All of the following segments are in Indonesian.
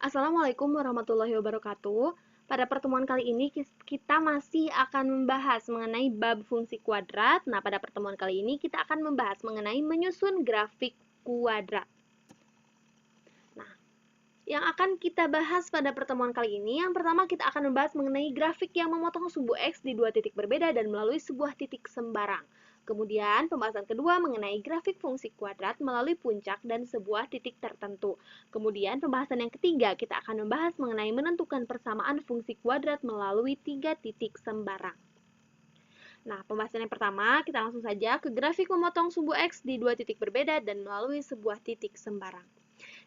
Assalamualaikum warahmatullahi wabarakatuh. Pada pertemuan kali ini kita masih akan membahas mengenai bab fungsi kuadrat. Nah, pada pertemuan kali ini kita akan membahas mengenai menyusun grafik kuadrat. Nah, yang akan kita bahas pada pertemuan kali ini, yang pertama kita akan membahas mengenai grafik yang memotong sumbu X di dua titik berbeda dan melalui sebuah titik sembarang. Kemudian, pembahasan kedua mengenai grafik fungsi kuadrat melalui puncak dan sebuah titik tertentu. Kemudian, pembahasan yang ketiga, kita akan membahas mengenai menentukan persamaan fungsi kuadrat melalui tiga titik sembarang. Nah, pembahasan yang pertama, kita langsung saja ke grafik memotong sumbu X di dua titik berbeda dan melalui sebuah titik sembarang.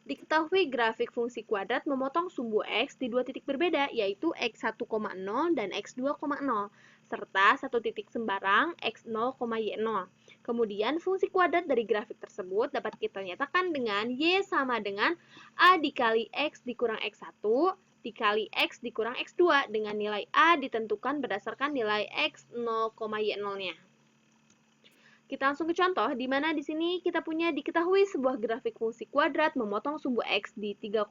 Diketahui grafik fungsi kuadrat memotong sumbu X di dua titik berbeda, yaitu X1,0 dan X2,0, serta satu titik sembarang X0, Y0. Kemudian, fungsi kuadrat dari grafik tersebut dapat kita nyatakan dengan Y sama dengan A dikali X dikurang X1 dikali X dikurang X2 dengan nilai A ditentukan berdasarkan nilai X0, Y0-nya. Kita langsung ke contoh, di mana di sini kita punya diketahui sebuah grafik fungsi kuadrat memotong sumbu X di 3,0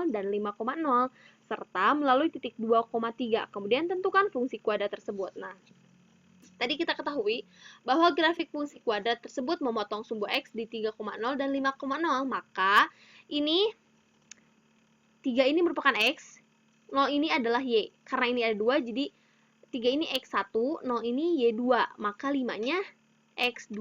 dan 5,0, serta melalui titik 2,3. Kemudian tentukan fungsi kuadrat tersebut. Nah, tadi kita ketahui bahwa grafik fungsi kuadrat tersebut memotong sumbu X di 3,0 dan 5,0, maka ini 3 ini merupakan X, 0 ini adalah Y. Karena ini ada 2, jadi 3 ini X1, 0 ini Y2, maka 5-nya X2,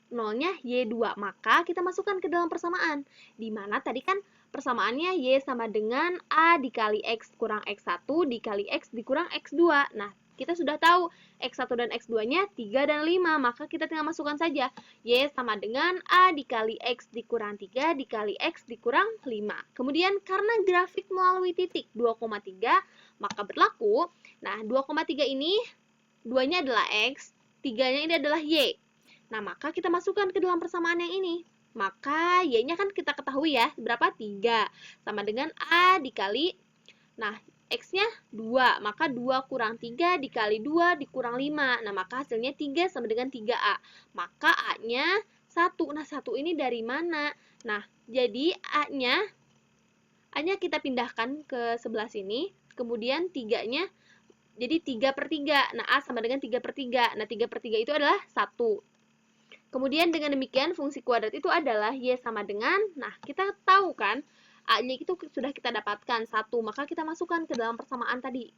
0-nya Y2. Maka kita masukkan ke dalam persamaan. Di mana tadi kan persamaannya Y sama dengan A dikali X kurang X1 dikali X dikurang X2. Nah, kita sudah tahu X1 dan X2-nya 3 dan 5, maka kita tinggal masukkan saja. Y sama dengan A dikali X dikurang 3 dikali X dikurang 5. Kemudian karena grafik melalui titik 2,3, maka berlaku. Nah, 2,3 ini 2-nya adalah X, 3-nya ini adalah Y. Nah, maka kita masukkan ke dalam persamaan yang ini. Maka Y-nya kan kita ketahui ya, berapa? 3. Sama dengan A dikali, nah, X-nya 2. Maka 2 kurang 3 dikali 2 dikurang 5. Nah, maka hasilnya 3 sama dengan 3A. Maka A-nya 1. Nah, 1 ini dari mana? Nah, jadi A-nya kita pindahkan ke sebelah sini. Kemudian 3-nya jadi 3 per 3. Nah, A sama dengan 3 per 3. Nah, 3 per 3 itu adalah 1. Kemudian dengan demikian fungsi kuadrat itu adalah Y sama dengan, nah kita tahu kan, A-nya itu sudah kita dapatkan 1, maka kita masukkan ke dalam persamaan tadi.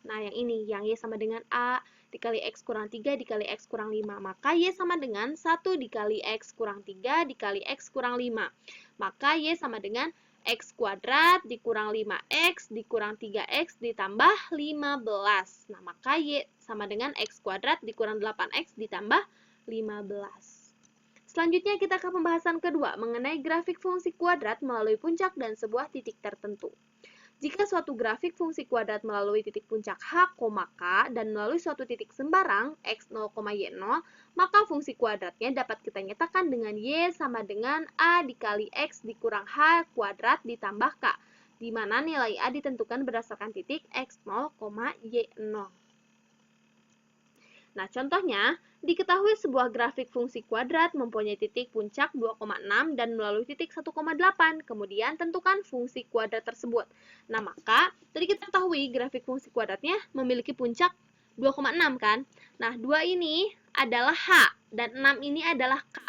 Nah, yang ini, yang Y sama dengan A dikali X kurang 3 dikali X kurang 5. Maka Y sama dengan 1 dikali X kurang 3 dikali X kurang 5. Maka Y sama dengan X kuadrat dikurang 5X dikurang 3X ditambah 15. Nah, maka Y sama dengan X kuadrat dikurang 8X ditambah 15. Selanjutnya kita ke pembahasan kedua mengenai grafik fungsi kuadrat melalui puncak dan sebuah titik tertentu. Jika suatu grafik fungsi kuadrat melalui titik puncak H, K dan melalui suatu titik sembarang X0, Y0, maka fungsi kuadratnya dapat kita nyatakan dengan Y sama dengan A dikali X dikurang H kuadrat ditambah K, di mana nilai A ditentukan berdasarkan titik X0, Y0. Nah, contohnya, diketahui sebuah grafik fungsi kuadrat mempunyai titik puncak 2,6 dan melalui titik 1,8. Kemudian, tentukan fungsi kuadrat tersebut. Nah, maka, tadi kita ketahui grafik fungsi kuadratnya memiliki puncak 2,6 kan? Nah, 2 ini adalah H, dan 6 ini adalah K.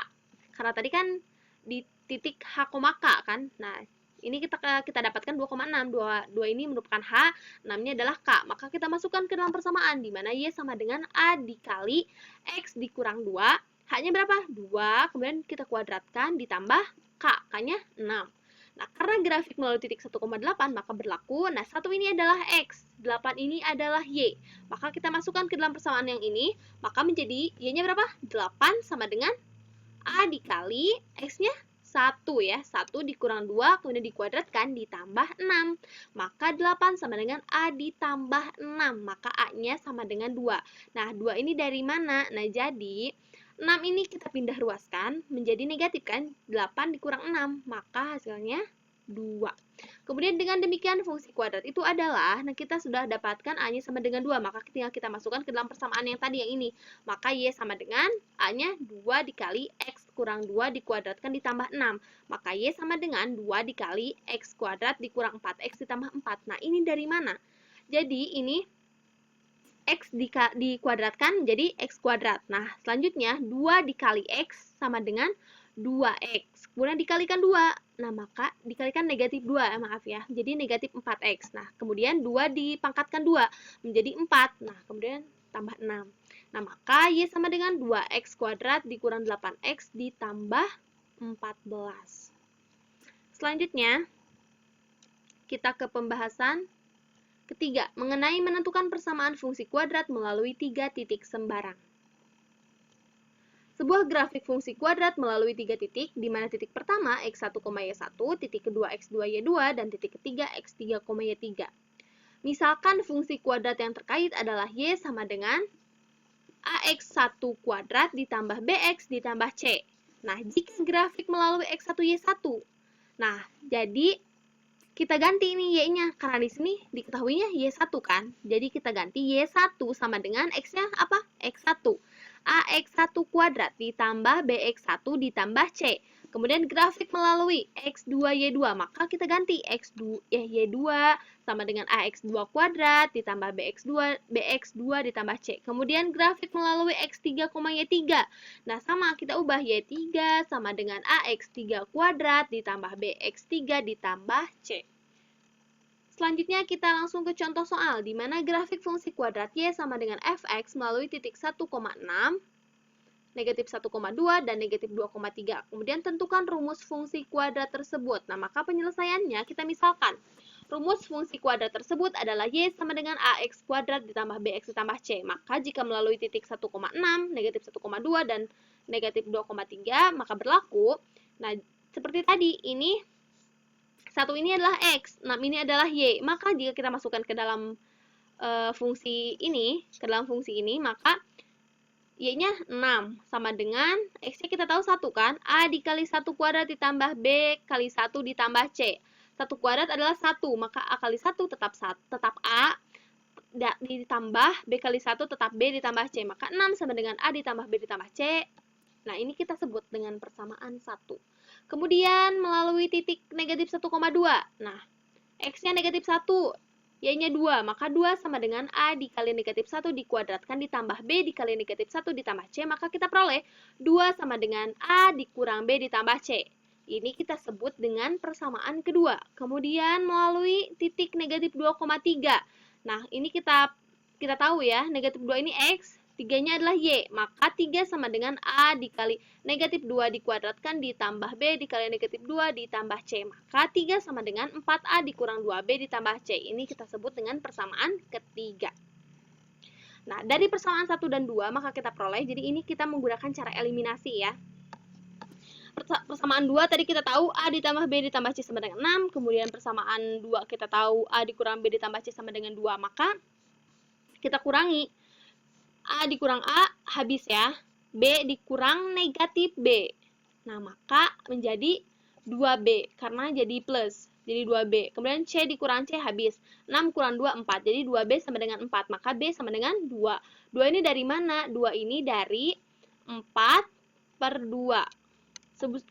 Karena tadi kan di titik H, K kan? Nah, ini kita dapatkan 2,6. 2 ini merupakan H, 6-nya adalah K. Maka kita masukkan ke dalam persamaan, di mana Y sama dengan A dikali X dikurang 2. H-nya berapa? 2. Kemudian kita kuadratkan ditambah K. K-nya 6. Nah, karena grafik melalui titik 1,8, maka berlaku. Nah, 1 ini adalah X, 8 ini adalah Y. Maka kita masukkan ke dalam persamaan yang ini, maka menjadi Y-nya berapa? 8 sama dengan A dikali X-nya 1 ya, 1 dikurang 2, kemudian dikuadratkan ditambah 6. Maka 8 sama dengan A ditambah 6, maka A-nya sama dengan 2. Nah, 2 ini dari mana? Nah, jadi 6 ini kita pindah ruaskan menjadi negatif kan? 8 dikurang 6, maka hasilnya 2. Kemudian dengan demikian fungsi kuadrat itu adalah, nah kita sudah dapatkan A-nya sama dengan 2, maka tinggal kita masukkan ke dalam persamaan yang tadi yang ini. Maka Y sama dengan A-nya 2 dikali X kurang 2 dikuadratkan ditambah 6. Maka Y sama dengan 2 dikali X kuadrat dikurang 4X ditambah 4. Nah, ini dari mana? Jadi ini X dikuadratkan jadi X kuadrat. Nah, selanjutnya 2 dikali X sama dengan 2X. Kemudian dikalikan 2. Nah, maka dikalikan negatif 2, maaf ya. Jadi negatif 4X. Nah, kemudian 2 dipangkatkan 2 menjadi 4. Nah, kemudian tambah 6. Nah, maka Y sama dengan 2X kuadrat dikurang 8X ditambah 14. Selanjutnya, kita ke pembahasan ketiga, mengenai menentukan persamaan fungsi kuadrat melalui 3 titik sembarang. Sebuah grafik fungsi kuadrat melalui 3 titik, di mana titik pertama x1, y1, titik kedua x2, y2, dan titik ketiga x3, y3. Misalkan fungsi kuadrat yang terkait adalah y sama dengan ax1 kuadrat ditambah bx ditambah c. Nah, jika grafik melalui x1, y1. Nah, jadi kita ganti ini y-nya, karena di sini diketahuinya y1 kan. Jadi kita ganti y1 sama dengan x-nya apa? x1. ax1 kuadrat ditambah bx1 ditambah c. Kemudian grafik melalui x2, y2, maka kita ganti y2 sama dengan ax2 kuadrat ditambah bx2 ditambah c. Kemudian grafik melalui x3, y3. Nah, sama kita ubah y3 sama dengan ax3 kuadrat ditambah bx3 ditambah c. Selanjutnya kita langsung ke contoh soal, di mana grafik fungsi kuadrat y sama dengan fx melalui titik 1,6, negatif 1,2, dan negatif 2,3. Kemudian tentukan rumus fungsi kuadrat tersebut. Nah, maka penyelesaiannya kita misalkan, rumus fungsi kuadrat tersebut adalah y sama dengan ax kuadrat ditambah bx ditambah c. Maka jika melalui titik 1,6, negatif 1,2, dan negatif 2,3, maka berlaku. Nah, seperti tadi, ini satu ini adalah X, 6 ini adalah Y. Maka jika kita masukkan ke dalam fungsi ini, maka Y-nya 6 sama dengan X-nya kita tahu 1 kan? A dikali 1 kuadrat ditambah B kali 1 ditambah C. 1 kuadrat adalah 1, maka A kali 1 tetap A ditambah B kali 1 tetap B ditambah C. Maka 6 sama dengan A ditambah B ditambah C. Nah, ini kita sebut dengan persamaan 1. Kemudian melalui titik negatif 1,2. Nah, X-nya negatif 1, Y-nya 2. Maka 2 sama dengan A dikali negatif 1 dikuadratkan ditambah B dikali negatif 1 ditambah C. Maka kita peroleh 2 sama dengan A dikurang B ditambah C. Ini kita sebut dengan persamaan kedua. Kemudian melalui titik negatif 2,3. Nah, ini kita tahu ya, negatif 2 ini X, 3-nya adalah Y, maka 3 sama dengan A dikali negatif 2 dikuadratkan ditambah B dikali negatif 2 ditambah C. Maka 3 sama dengan 4A dikurang 2B ditambah C. Ini kita sebut dengan persamaan ketiga. Nah, dari persamaan 1 dan 2, maka kita peroleh, jadi ini kita menggunakan cara eliminasi ya. Persamaan 2 tadi kita tahu A ditambah B ditambah C sama dengan 6, kemudian persamaan 2 kita tahu A dikurang B ditambah C sama dengan 2, maka kita kurangi. A dikurang A, habis ya. B dikurang negatif B. Nah, maka menjadi 2B, karena jadi plus. Jadi 2B. Kemudian C dikurang C, habis. 6 kurang 2, 4. Jadi 2B sama dengan 4. Maka B sama dengan 2. 2 ini dari mana? 2 ini dari 4/2.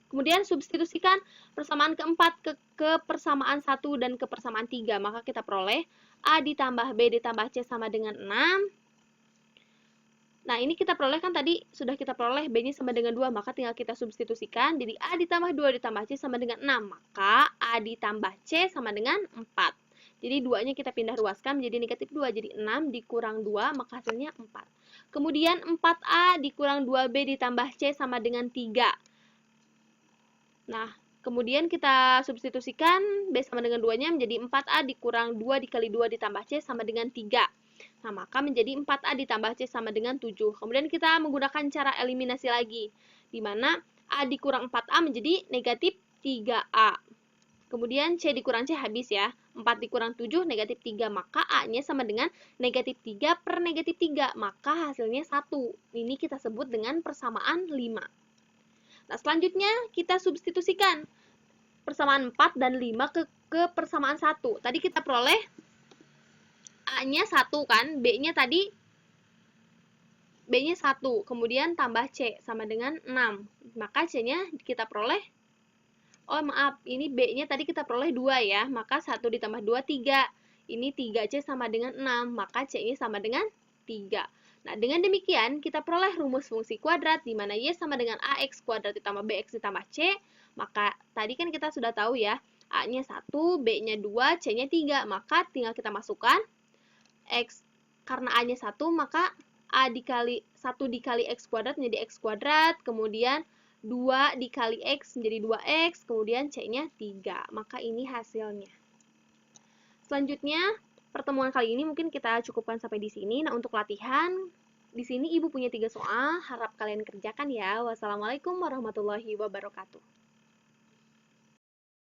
Kemudian substitusikan persamaan keempat ke persamaan 1 dan ke persamaan 3. Maka kita peroleh A ditambah B ditambah C sama dengan 6. Nah, ini kita peroleh kan tadi sudah kita peroleh B-nya sama dengan 2, maka tinggal kita substitusikan. Jadi A ditambah 2 ditambah C sama dengan 6, maka A ditambah C sama dengan 4. Jadi 2-nya kita pindah ruaskan menjadi negatif 2, jadi 6 dikurang 2, maka hasilnya 4. Kemudian 4A dikurang 2B ditambah C sama dengan 3. Nah, kemudian kita substitusikan B sama dengan 2-nya menjadi 4A dikurang 2 dikali 2 ditambah C sama dengan 3. Nah, maka menjadi 4A ditambah C sama dengan 7. Kemudian kita menggunakan cara eliminasi lagi, di mana A dikurang 4A menjadi negatif 3A. Kemudian C dikurang C habis ya. 4 dikurang 7, negatif 3. Maka A-nya sama dengan negatif 3 per negatif 3. Maka hasilnya 1. Ini kita sebut dengan persamaan 5. Nah, selanjutnya kita substitusikan persamaan 4 dan 5 ke persamaan 1. Tadi kita peroleh A-nya 1 kan, B-nya tadi B-nya 1, kemudian tambah C sama dengan 6. Maka C-nya kita peroleh, oh maaf, ini B-nya tadi kita peroleh 2 ya, maka 1 ditambah 2, 3. Ini 3C sama dengan 6, maka C-nya sama dengan 3. Nah, dengan demikian, kita peroleh rumus fungsi kuadrat, di mana Y sama dengan AX kuadrat ditambah BX ditambah C. Maka, tadi kan kita sudah tahu ya, A-nya 1, B-nya 2, C-nya 3. Maka, tinggal kita masukkan X. Karena A-nya 1, maka A dikali 1 dikali X kuadrat menjadi X kuadrat, kemudian 2 dikali X menjadi 2X, kemudian C-nya 3. Maka, ini hasilnya. Selanjutnya, pertemuan kali ini mungkin kita cukupkan sampai di sini. Nah, untuk latihan, di sini Ibu punya 3 soal, harap kalian kerjakan ya. Wassalamualaikum warahmatullahi wabarakatuh.